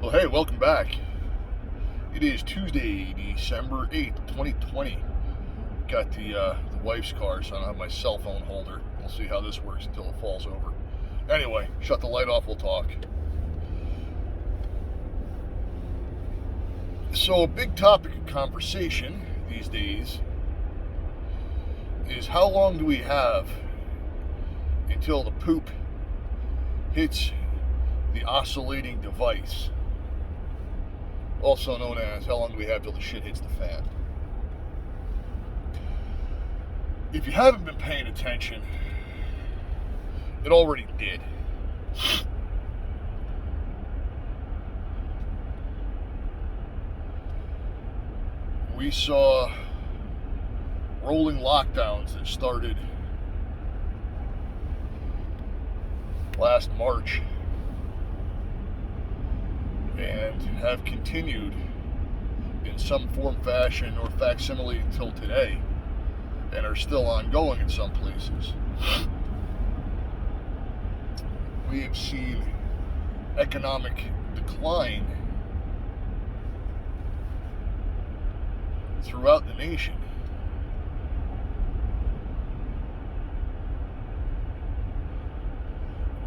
Well, hey, welcome back. It is Tuesday, December 8th, 2020. Got the wife's car, so I don't have my cell phone holder. We'll see how this works until it falls over. Anyway, shut the light off, we'll talk. So, a big topic of conversation these days is how long do we have until the poop hits the oscillating device? Also known as how long do we have till the shit hits the fan. If you haven't been paying attention, it already did. We saw rolling lockdowns that started last March and have continued in some form, fashion, or facsimile until today, and are still ongoing in some places. We have seen economic decline throughout the nation.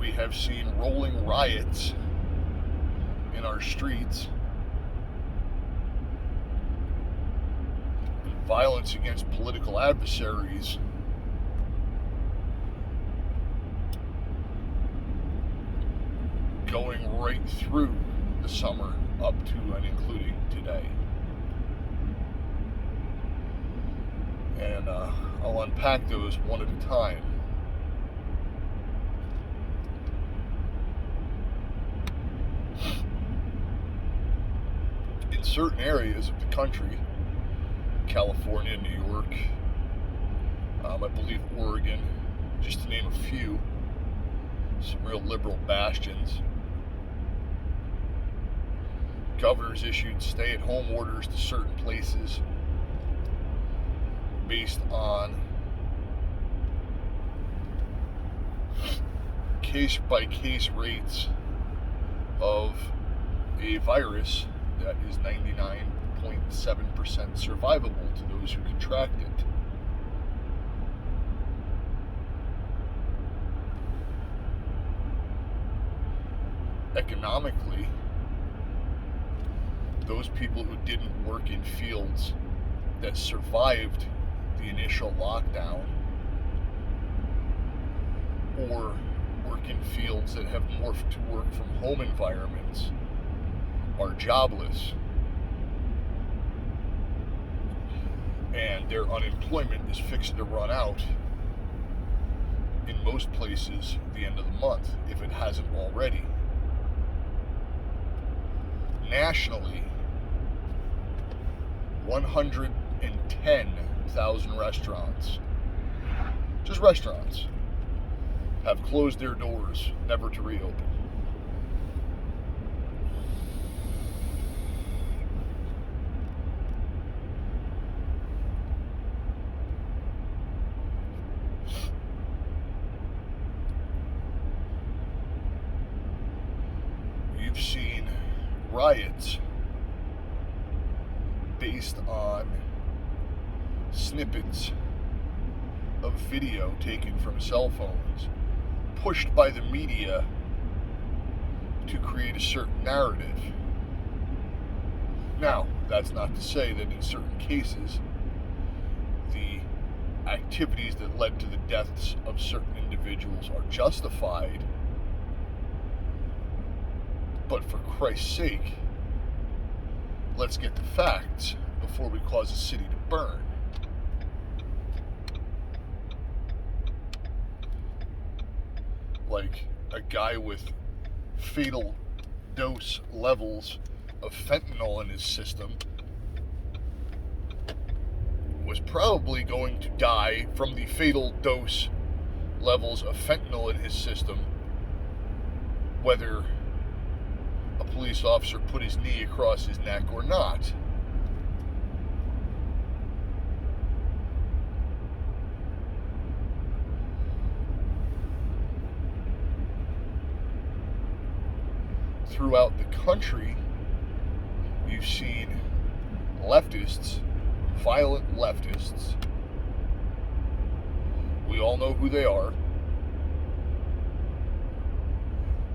We have seen rolling riots in our streets, and violence against political adversaries, going right through the summer up to and including today. And I'll unpack those one at a time. In certain areas of the country, California, New York, I believe Oregon, just to name a few, some real liberal bastions, governors issued stay-at-home orders to certain places based on case-by-case rates of a virus that is 99.7% survivable to those who contract it. Economically, those people who didn't work in fields that survived the initial lockdown, or work in fields that have morphed to work from home environments, are jobless, and their unemployment is fixed to run out in most places the end of the month, if it hasn't already. Nationally, 110,000 restaurants, just restaurants, have closed their doors, never to reopen. You've seen riots based on snippets of video taken from cell phones, pushed by the media to create a certain narrative. Now, that's not to say that in certain cases, the activities that led to the deaths of certain individuals are justified. But for Christ's sake, let's get the facts before we cause a city to burn. Like a guy with fatal dose levels of fentanyl in his system was probably going to die from the fatal dose levels of fentanyl in his system, whether a police officer put his knee across his neck or not. throughout the country, you've seen leftists, violent leftists, we all know who they are,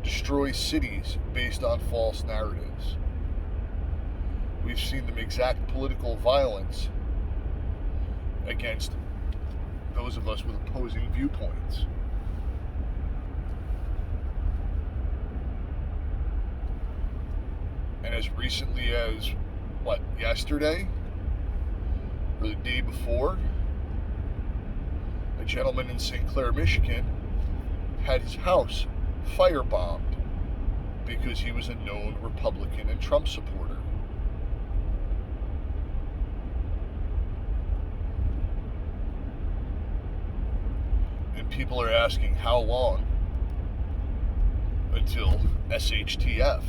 destroy cities based on false narratives. We've seen them exact political violence against those of us with opposing viewpoints. And as recently as, yesterday? Or the day before? A gentleman in St. Clair, Michigan had his house firebombed because he was a known Republican and Trump supporter. And people are asking how long until SHTF.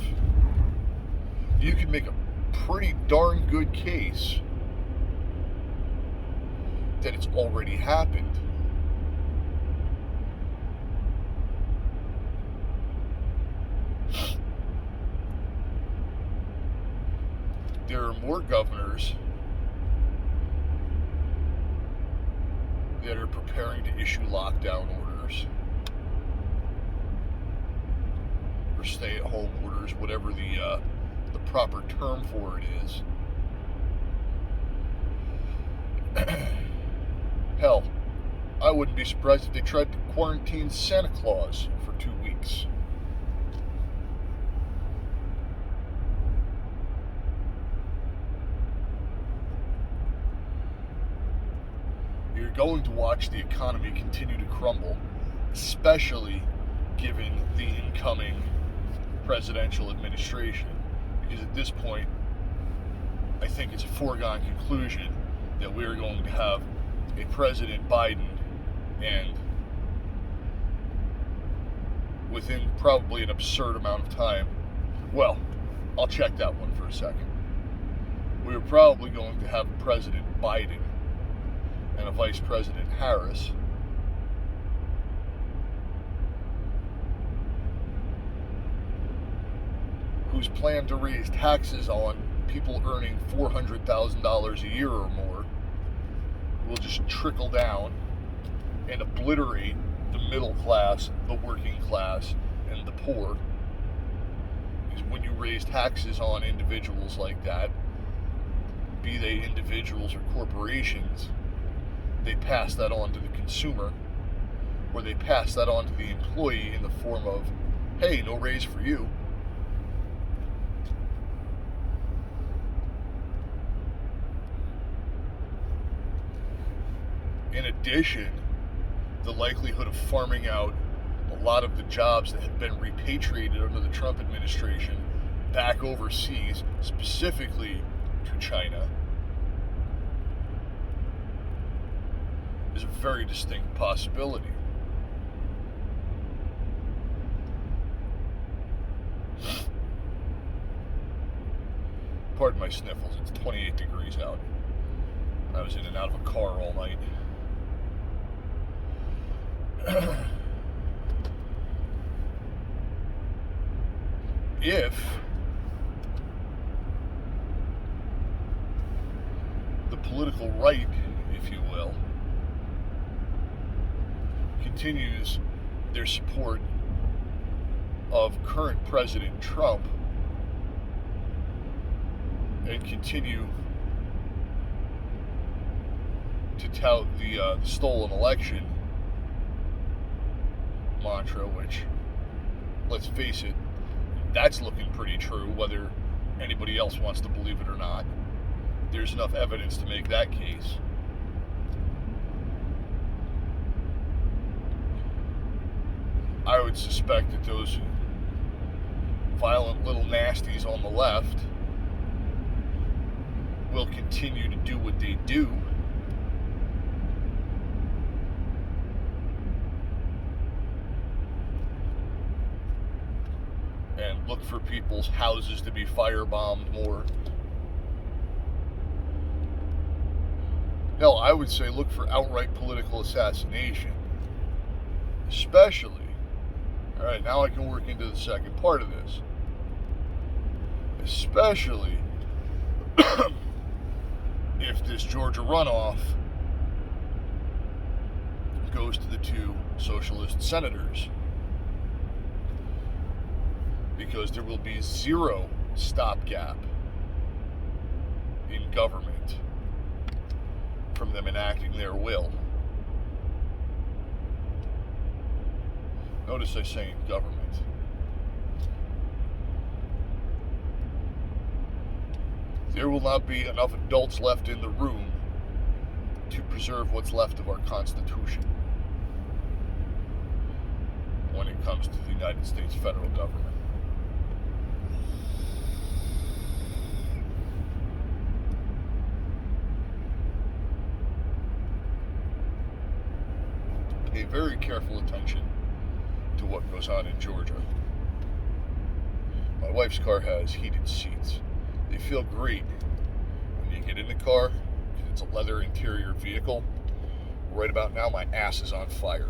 You can make a pretty darn good case that it's already happened. There are more governors that are preparing to issue lockdown orders or stay-at-home orders, whatever the proper term for it is. Hell, I wouldn't be surprised if they tried to quarantine Santa Claus for 2 weeks. You're going to watch the economy continue to crumble, especially given the incoming presidential administration. Because at this point, I think it's a foregone conclusion that we are going to have a President Biden, and within probably an absurd amount of time, well, I'll check that one for a second. We are probably going to have President Biden and a Vice President Harris who's planned to raise taxes on people earning $400,000 a year or more will just trickle down and obliterate the middle class, the working class, and the poor. Because when you raise taxes on individuals like that, be they individuals or corporations, they pass that on to the consumer, or they pass that on to the employee in the form of, hey, no raise for you. In addition, the likelihood of farming out a lot of the jobs that have been repatriated under the Trump administration back overseas, specifically to China, is a very distinct possibility. Pardon my sniffles, it's 28 degrees out. I was in and out of a car all night. If the political right, if you will, continues their support of current President Trump and continue to tout the stolen election mantra, which, let's face it, that's looking pretty true, whether anybody else wants to believe it or not. There's enough evidence to make that case. I would suspect that those violent little nasties on the left will continue to do what they do. And look for people's houses to be firebombed more. Hell, I would say look for outright political assassination. Especially, alright, now I can work into the second part of this. Especially if this Georgia runoff goes to the two socialist senators, because there will be zero stopgap in government from them enacting their will. Notice I say in government. There will not be enough adults left in the room to preserve what's left of our Constitution when it comes to the United States federal government. Pay very careful attention to what goes on in Georgia. My wife's car has heated seats. They feel great when you get in the car because it's a leather interior vehicle. Right about now, my ass is on fire.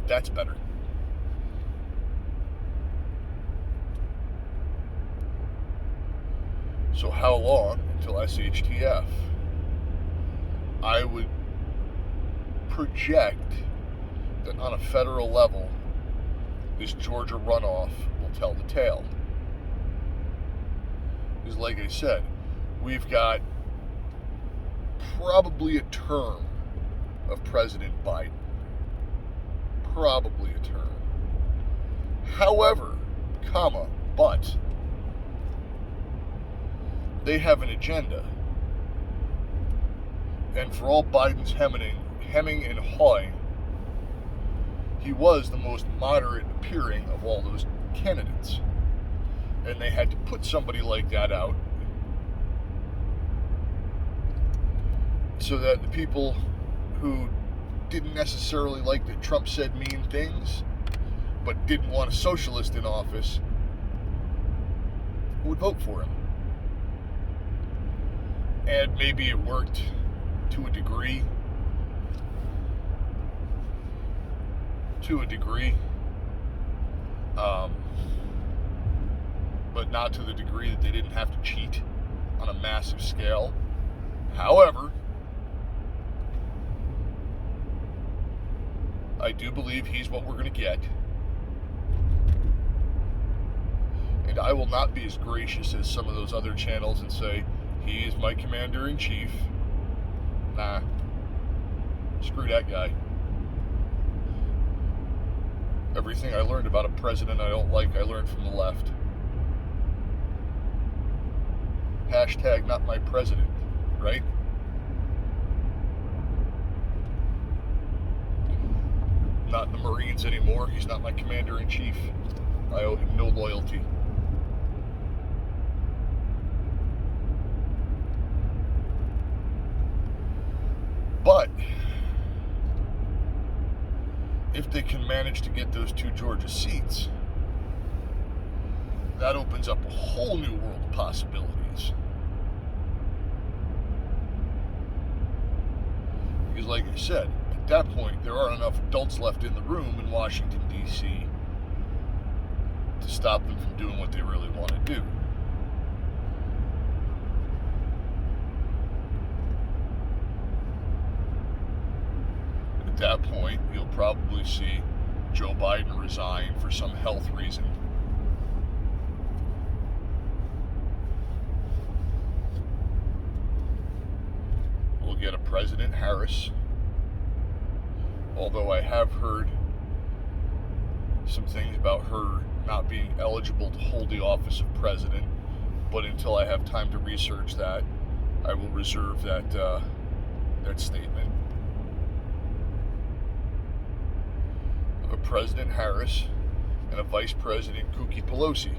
That's better. So how long until SHTF? I would project that on a federal level, this Georgia runoff will tell the tale. Because like I said, we've got probably a term of President Biden. Probably a term. However, but they have an agenda. And for all Biden's hemming and hawing, he was the most moderate appearing of all those candidates. And they had to put somebody like that out so that the people who didn't necessarily like that Trump said mean things, but didn't want a socialist in office, would vote for him. And maybe it worked to a degree. But not to the degree that they didn't have to cheat on a massive scale. However, I do believe he's what we're going to get. And I will not be as gracious as some of those other channels and say, he is my commander-in-chief. Nah. Screw that guy. Everything I learned about a president I don't like, I learned from the left. Hashtag not my president, right? Not in the Marines anymore. He's not my commander-in-chief. I owe him no loyalty. But if they can manage to get those two Georgia seats, that opens up a whole new world of possibilities. Because like I said, at that point, there aren't enough adults left in the room in Washington, D.C. to stop them from doing what they really want to do. At that point, you'll probably see Joe Biden resign for some health reason. We'll get a President Harris, although I have heard some things about her not being eligible to hold the office of president, but until I have time to research that, I will reserve that statement. Of a President Harris and a Vice President Kooky Pelosi.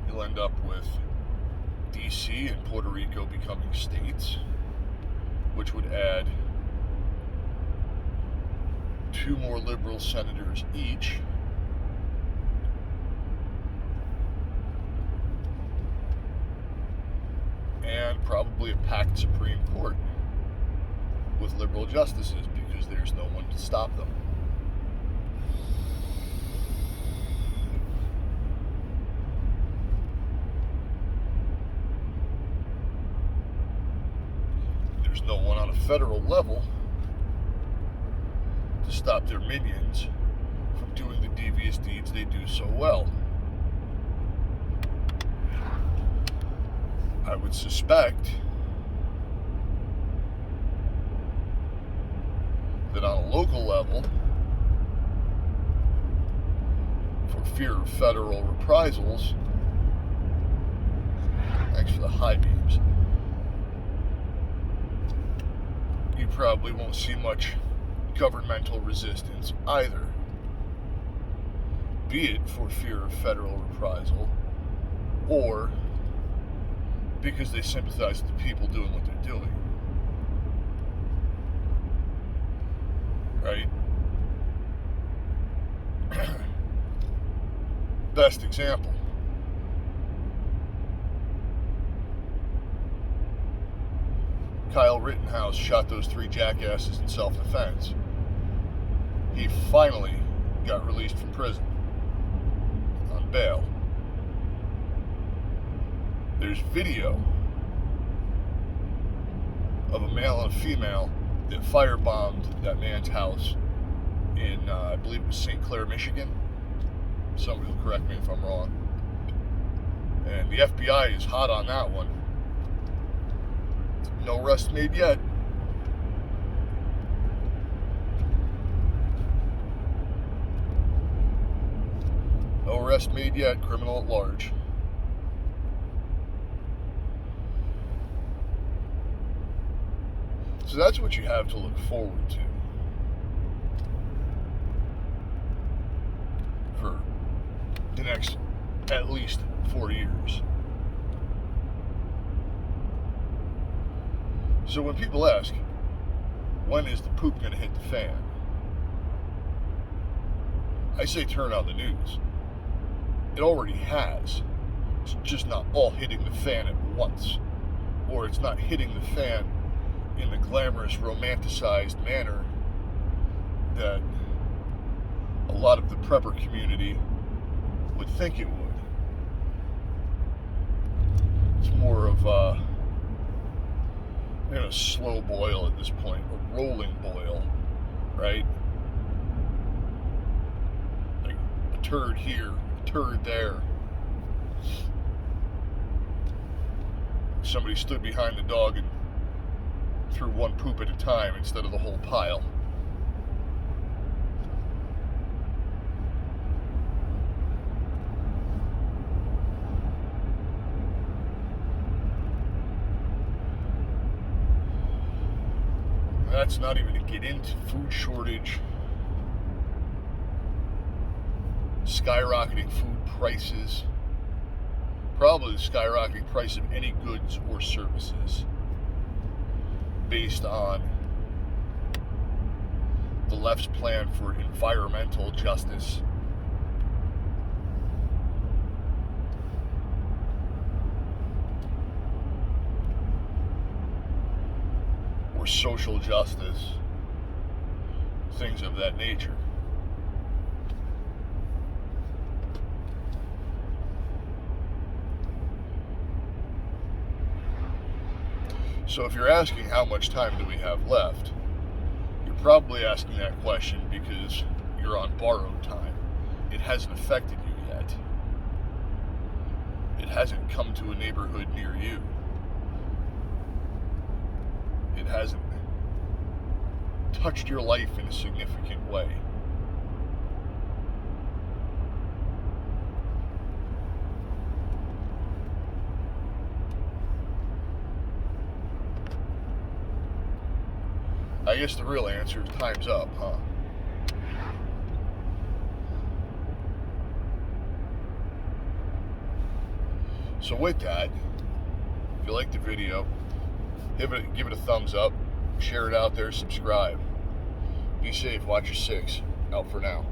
You'll end up with D.C. and Puerto Rico becoming states, which would add 2 more liberal senators each. And probably a packed Supreme Court. with liberal justices because there's no one to stop them. There's no one on a federal level to stop their minions from doing the devious deeds they do so well. I would suspect that on a local level, for fear of federal reprisals, thanks for the high beams, you probably won't see much governmental resistance either, be it for fear of federal reprisal or because they sympathize with the people doing what they're doing. Right? Best example. Kyle Rittenhouse shot those 3 jackasses in self-defense. He finally got released from prison on bail. There's video of a male and a female that firebombed that man's house in, I believe it was St. Clair, Michigan. Somebody will correct me if I'm wrong. And the FBI is hot on that one. No arrest made yet. No arrest made yet, criminal at large. So that's what you have to look forward to for the next at least 4 years. So when people ask, when is the poop going to hit the fan? I say turn on the news. It already has. It's just not all hitting the fan at once. Or it's not hitting the fan in the glamorous, romanticized manner that a lot of the prepper community would think it would. It's more of a slow boil at this point, a rolling boil, right? Like a turd here, a turd there. Somebody stood behind the dog and threw one poop at a time instead of the whole pile. That's not even to get into food shortage, skyrocketing food prices, probably the skyrocketing price of any goods or services based on the left's plan for environmental justice. Or social justice, things of that nature. So if you're asking how much time do we have left, you're probably asking that question because you're on borrowed time. It hasn't affected you yet. It hasn't come to a neighborhood near you. It hasn't touched your life in a significant way. I guess the real answer is time's up, huh? So with that, if you like the video, give it a thumbs up, share it out there, subscribe. Be safe, watch your 6. Out for now.